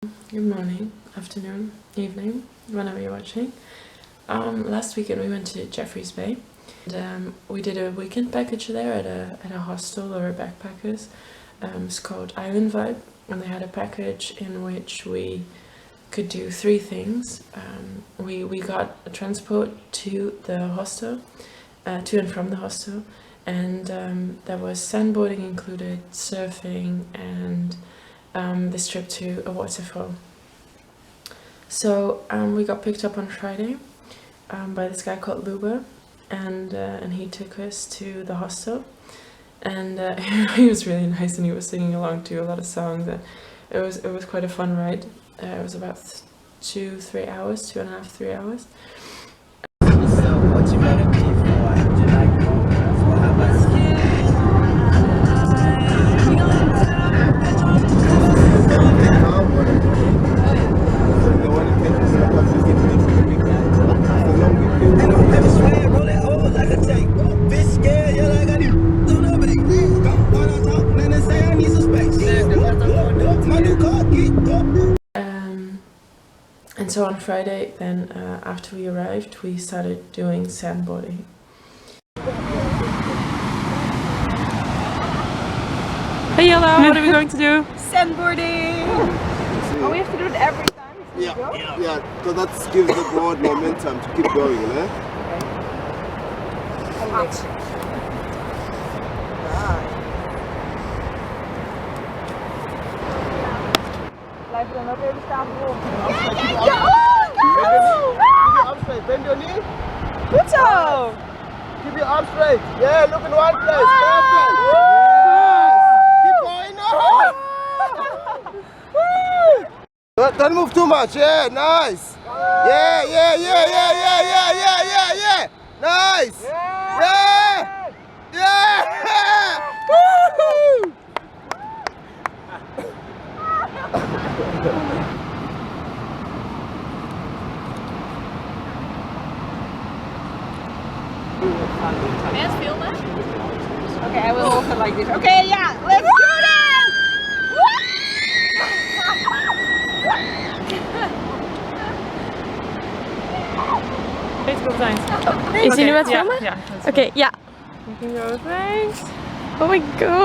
Good morning, afternoon, evening, whenever you're watching. Last weekend we went to Jeffreys Bay. And, we did a weekend package there at a hostel or a backpackers. It's called Island Vibe, and they had a package in which we could do three things. We got a transport to the hostel, to and from the hostel, and there was sandboarding included, surfing, and this trip to a waterfall. So we got picked up on Friday by this guy called Luba, and he took us to the hostel, and he was really nice, and he was singing along to a lot of songs, and it was quite a fun ride. It was about 2.5 hours. So what you gonna be for? Do you like romance? What about And so on Friday, then after we arrived, we started doing sandboarding. Hey Yella, what are we going to do? Sandboarding! Oh, we have to do it every time? Yeah, so that gives the board momentum to keep going, you know? Blijf dan ook even staan voor ons. Keep your arms straight, bend your knee. Goed zo! Keep your arms straight. Yeah, look in one place. Perfect. Keep going now. Don't move too much. Yeah, nice. Yeah. Nice. Yeah. Woo! Mensen filmen? Okay, I will also like this. Okay, yeah, let's do this! Weet goed zijn. Is hij nu aan het filmen? Ja. Oké, ja. We can go thanks. Oh my god!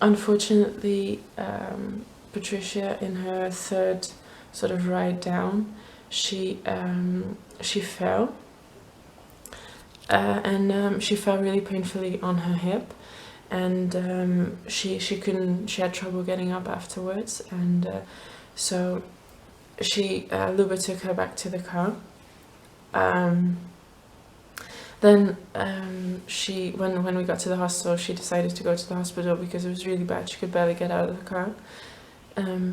Unfortunately, Patricia, in her third sort of ride down, she fell, and she fell really painfully on her hip, and she had trouble getting up afterwards, and so Luba took her back to the car. Then when we got to the hostel, she decided to go to the hospital because it was really bad. She could barely get out of the car.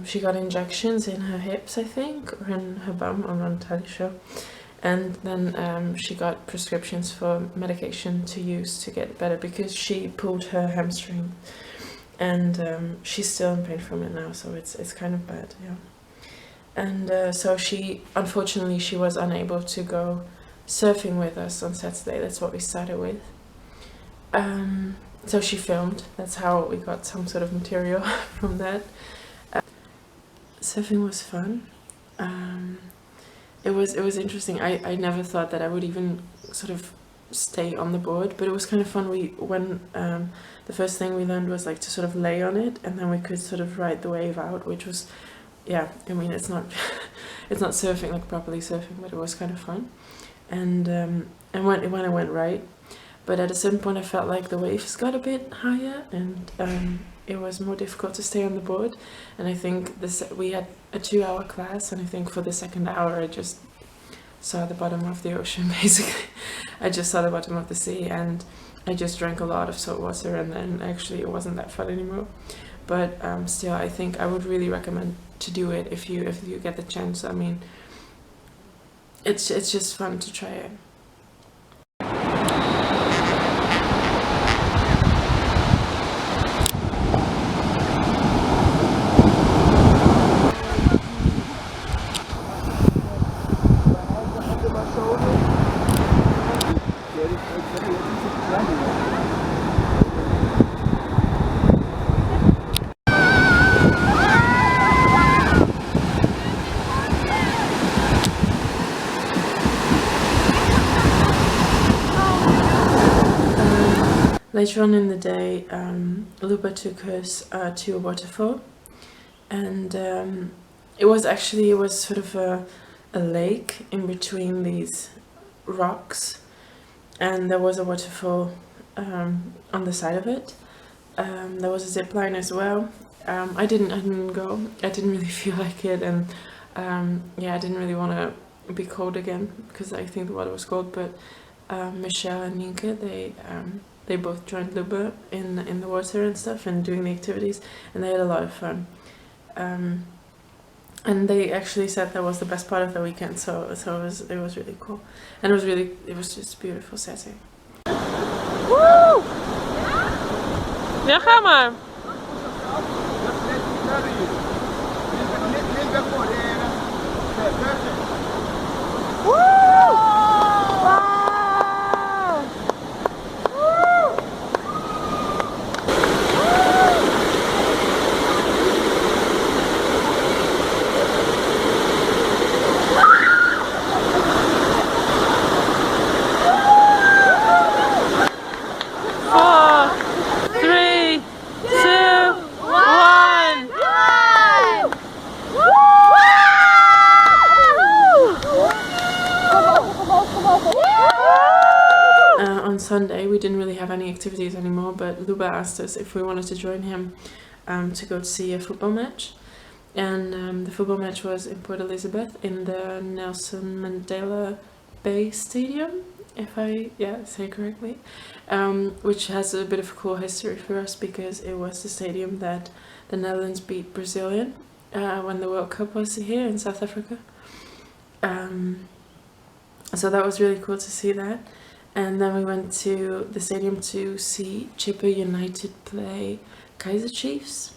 She got injections in her hips, I think, or in her bum, I'm not entirely sure. And then she got prescriptions for medication to use to get better because she pulled her hamstring, and she's still in pain from it now, so it's kind of bad, yeah. And so unfortunately she was unable to go surfing with us on Saturday. That's what we started with. So she filmed. That's how we got some sort of material from that. Surfing was fun. It was interesting. I never thought that I would even sort of stay on the board, but it was kind of fun. The first thing we learned was like to sort of lay on it, and then we could sort of ride the wave out, which was, yeah, I mean, it's not it's not surfing, like properly surfing, but it was kind of fun. And when it went right, but at a certain point I felt like the waves got a bit higher, and it was more difficult to stay on the board. And I think we had a 2-hour class, and I think for the second hour I just saw the bottom of the ocean, basically. I just saw the bottom of the sea, and I just drank a lot of salt water, and then actually it wasn't that fun anymore. But still, I think I would really recommend to do it if you get the chance. I mean, it's just fun to try it. later on in the day, Luba took us to a waterfall, and it was sort of a lake in between these rocks, and there was a waterfall on the side of it. There was a zip line as well. I didn't go. I didn't really feel like it, and yeah, I didn't really want to be cold again because I think the water was cold. But Michelle and Nienke, they both joined Luba in the water and stuff and doing the activities, and they had a lot of fun. And they actually said that was the best part of the weekend, so it was really cool, and it was just a beautiful setting. Woo! Ja, ga maar. On Sunday we didn't really have any activities anymore, but Luba asked us if we wanted to join him to go to see a football match, and the football match was in Port Elizabeth in the Nelson Mandela Bay Stadium, if I say correctly, which has a bit of a cool history for us because it was the stadium that the Netherlands beat Brazilian when the World Cup was here in South Africa. So that was really cool to see that. And then we went to the stadium to see Chipper United play Kaizer Chiefs.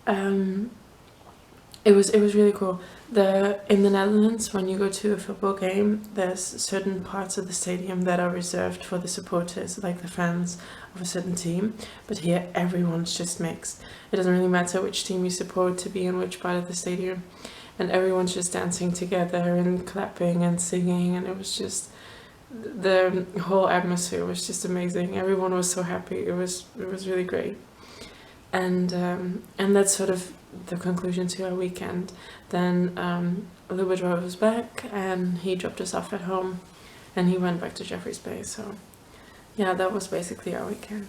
It was really cool. In the Netherlands, when you go to a football game, there's certain parts of the stadium that are reserved for the supporters, like the fans of a certain team. But here, everyone's just mixed. It doesn't really matter which team you support to be in which part of the stadium, and everyone's just dancing together and clapping and singing, and it was just, the whole atmosphere was just amazing. Everyone was so happy. It was really great. And that's sort of the conclusion to our weekend. Then Luba drove us back, and he dropped us off at home, and he went back to Jeffreys Bay. So yeah, that was basically our weekend.